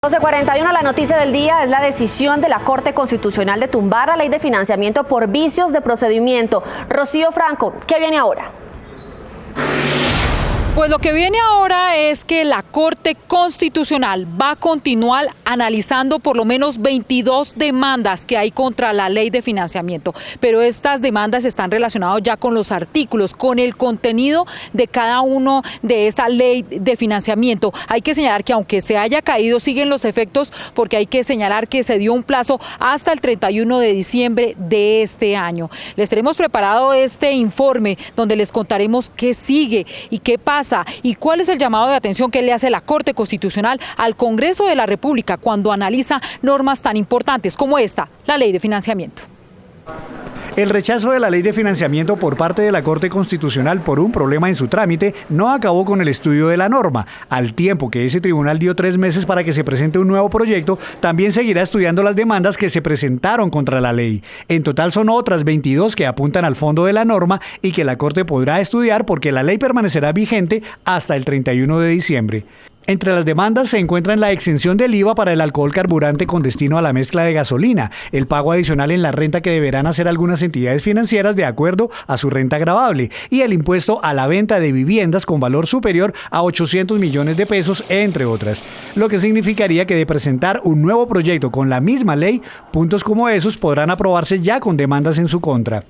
12:41, la noticia del día es la decisión de la Corte Constitucional de tumbar la ley de financiamiento por vicios de procedimiento. Rocío Franco, ¿qué viene ahora? Pues lo que viene ahora es que la Corte Constitucional va a continuar analizando por lo menos 22 demandas que hay contra la ley de financiamiento, pero estas demandas están relacionadas ya con los artículos, con el contenido de cada uno de esta ley de financiamiento. Hay que señalar que aunque se haya caído, siguen los efectos, porque hay que señalar que se dio un plazo hasta el 31 de diciembre de este año. Les tenemos preparado este informe donde les contaremos qué sigue y qué pasa y cuál es el llamado de atención que le hace la Corte Constitucional al Congreso de la República cuando analiza normas tan importantes como esta, la ley de financiamiento. El rechazo de la ley de financiamiento por parte de la Corte Constitucional por un problema en su trámite no acabó con el estudio de la norma. Al tiempo que ese tribunal dio 3 meses para que se presente un nuevo proyecto, también seguirá estudiando las demandas que se presentaron contra la ley. En total son otras 22 que apuntan al fondo de la norma y que la Corte podrá estudiar porque la ley permanecerá vigente hasta el 31 de diciembre. Entre las demandas se encuentran la exención del IVA para el alcohol carburante con destino a la mezcla de gasolina, el pago adicional en la renta que deberán hacer algunas entidades financieras de acuerdo a su renta gravable y el impuesto a la venta de viviendas con valor superior a 800 millones de pesos, entre otras. Lo que significaría que de presentar un nuevo proyecto con la misma ley, puntos como esos podrán aprobarse ya con demandas en su contra.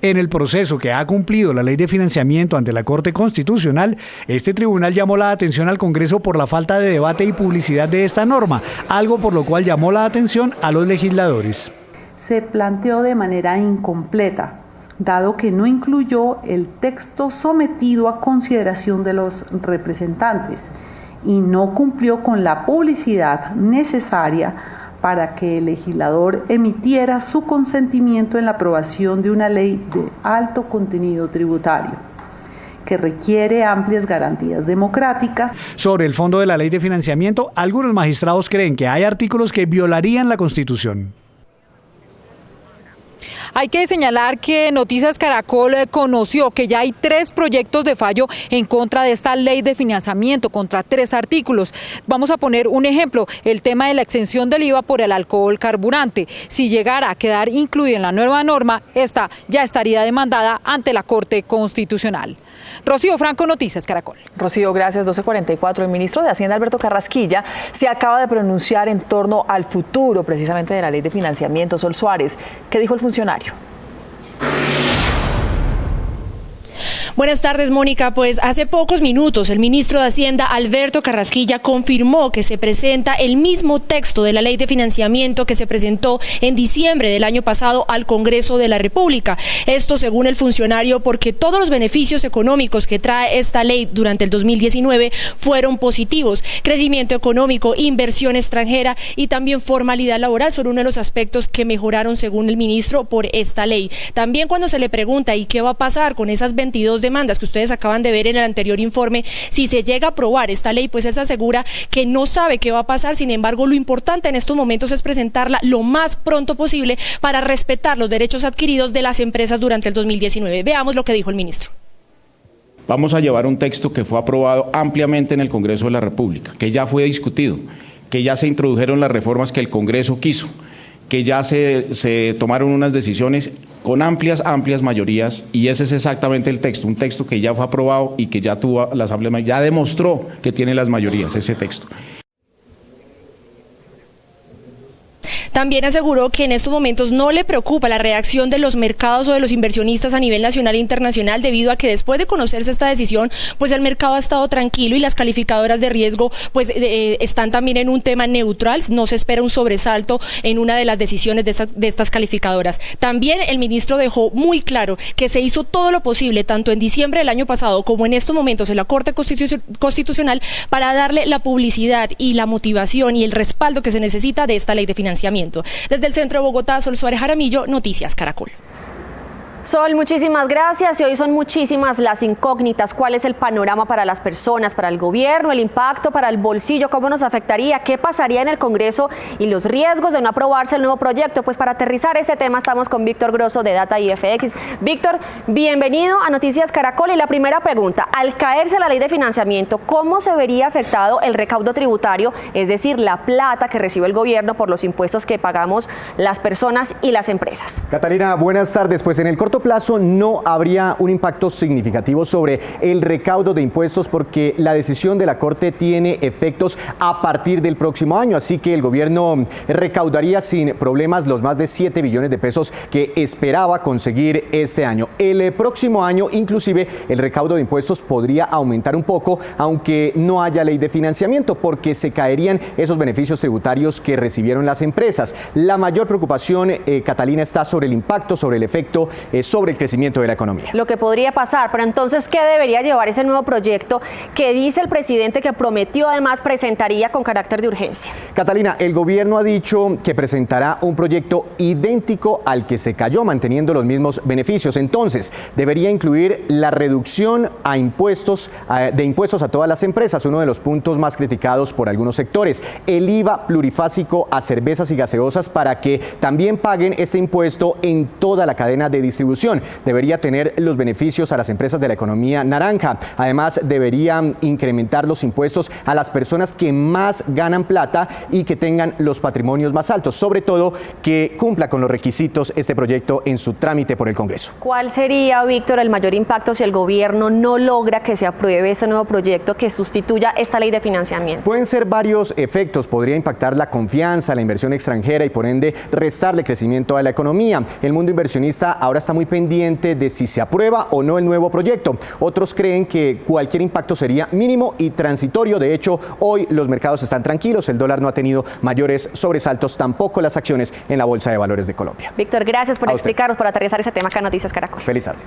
En el proceso que ha cumplido la ley de financiamiento ante la Corte Constitucional, este tribunal llamó la atención al Congreso por la falta de debate y publicidad de esta norma, algo por lo cual llamó la atención a los legisladores. Se planteó de manera incompleta, dado que no incluyó el texto sometido a consideración de los representantes y no cumplió con la publicidad necesaria para que el legislador emitiera su consentimiento en la aprobación de una ley de alto contenido tributario, que requiere amplias garantías democráticas. Sobre el fondo de la ley de financiamiento, algunos magistrados creen que hay artículos que violarían la Constitución. Hay que señalar que Noticias Caracol conoció que ya hay 3 proyectos de fallo en contra de esta ley de financiamiento, contra 3 artículos. Vamos a poner un ejemplo, el tema de la exención del IVA por el alcohol carburante. Si llegara a quedar incluida en la nueva norma, esta ya estaría demandada ante la Corte Constitucional. Rocío Franco, Noticias Caracol. Rocío, gracias. 12:44. El ministro de Hacienda, Alberto Carrasquilla, se acaba de pronunciar en torno al futuro precisamente de la ley de financiamiento. Sol Suárez, ¿qué dijo el funcionario? Buenas tardes, Mónica. Pues hace pocos minutos el ministro de Hacienda, Alberto Carrasquilla, confirmó que se presenta el mismo texto de la ley de financiamiento que se presentó en diciembre del año pasado al Congreso de la República. Esto, según el funcionario, porque todos los beneficios económicos que trae esta ley durante el 2019 fueron positivos. Crecimiento económico, inversión extranjera y también formalidad laboral son uno de los aspectos que mejoraron, según el ministro, por esta ley. También cuando se le pregunta ¿y qué va a pasar con esas 22 demandas que ustedes acaban de ver en el anterior informe? Si se llega a aprobar esta ley, pues él se asegura que no sabe qué va a pasar. Sin embargo, lo importante en estos momentos es presentarla lo más pronto posible para respetar los derechos adquiridos de las empresas durante el 2019. Veamos lo que dijo el ministro. Vamos a llevar un texto que fue aprobado ampliamente en el Congreso de la República, que ya fue discutido, que ya se introdujeron las reformas que el Congreso quiso, que ya se tomaron unas decisiones con amplias mayorías, y ese es exactamente el texto, un texto que ya fue aprobado y que ya tuvo las amplias mayorías, ya demostró que tiene las mayorías ese texto. También aseguró que en estos momentos no le preocupa la reacción de los mercados o de los inversionistas a nivel nacional e internacional, debido a que después de conocerse esta decisión, pues el mercado ha estado tranquilo y las calificadoras de riesgo pues están también en un tema neutral. No se espera un sobresalto en una de las decisiones de estas calificadoras. También el ministro dejó muy claro que se hizo todo lo posible, tanto en diciembre del año pasado como en estos momentos en la Corte Constitucional, para darle la publicidad y la motivación y el respaldo que se necesita de esta ley de financiamiento. Desde el centro de Bogotá, Sol Suárez Jaramillo, Noticias Caracol. Sol, muchísimas gracias. Y hoy son muchísimas las incógnitas. ¿Cuál es el panorama para las personas, para el gobierno, el impacto para el bolsillo? ¿Cómo nos afectaría? ¿Qué pasaría en el Congreso? Y los riesgos de no aprobarse el nuevo proyecto. Pues para aterrizar este tema estamos con Víctor Grosso de Data IFX. Víctor, bienvenido a Noticias Caracol. Y la primera pregunta, al caerse la ley de financiamiento, ¿cómo se vería afectado el recaudo tributario? Es decir, la plata que recibe el gobierno por los impuestos que pagamos las personas y las empresas. Catalina, buenas tardes. Pues en el corto plazo no habría un impacto significativo sobre el recaudo de impuestos porque la decisión de la Corte tiene efectos a partir del próximo año, así que el gobierno recaudaría sin problemas los más de 7 billones de pesos que esperaba conseguir este año. El próximo año, inclusive, el recaudo de impuestos podría aumentar un poco, aunque no haya ley de financiamiento, porque se caerían esos beneficios tributarios que recibieron las empresas. La mayor preocupación, Catalina, está sobre el impacto, sobre el efecto, sobre el crecimiento de la economía. Lo que podría pasar, pero entonces, ¿qué debería llevar ese nuevo proyecto que dice el presidente que prometió además presentaría con carácter de urgencia? Catalina, el gobierno ha dicho que presentará un proyecto idéntico al que se cayó, manteniendo los mismos beneficios. Entonces, debería incluir la reducción de impuestos a todas las empresas, uno de los puntos más criticados por algunos sectores. El IVA plurifásico a cervezas y gaseosas para que también paguen este impuesto en toda la cadena de distribución. Debería tener los beneficios a las empresas de la economía naranja. Además, debería incrementar los impuestos a las personas que más ganan plata y que tengan los patrimonios más altos. Sobre todo, que cumpla con los requisitos este proyecto en su trámite por el Congreso. ¿Cuál sería, Víctor, el mayor impacto si el gobierno no logra que se apruebe ese nuevo proyecto que sustituya esta ley de financiamiento? Pueden ser varios efectos. Podría impactar la confianza, la inversión extranjera y por ende restarle crecimiento a la economía. El mundo inversionista ahora está muy pendiente de si se aprueba o no el nuevo proyecto. Otros creen que cualquier impacto sería mínimo y transitorio. De hecho, hoy los mercados están tranquilos. El dólar no ha tenido mayores sobresaltos, tampoco las acciones en la Bolsa de Valores de Colombia. Víctor, gracias por explicarnos, por aterrizar ese tema acá en Noticias Caracol. Feliz tarde.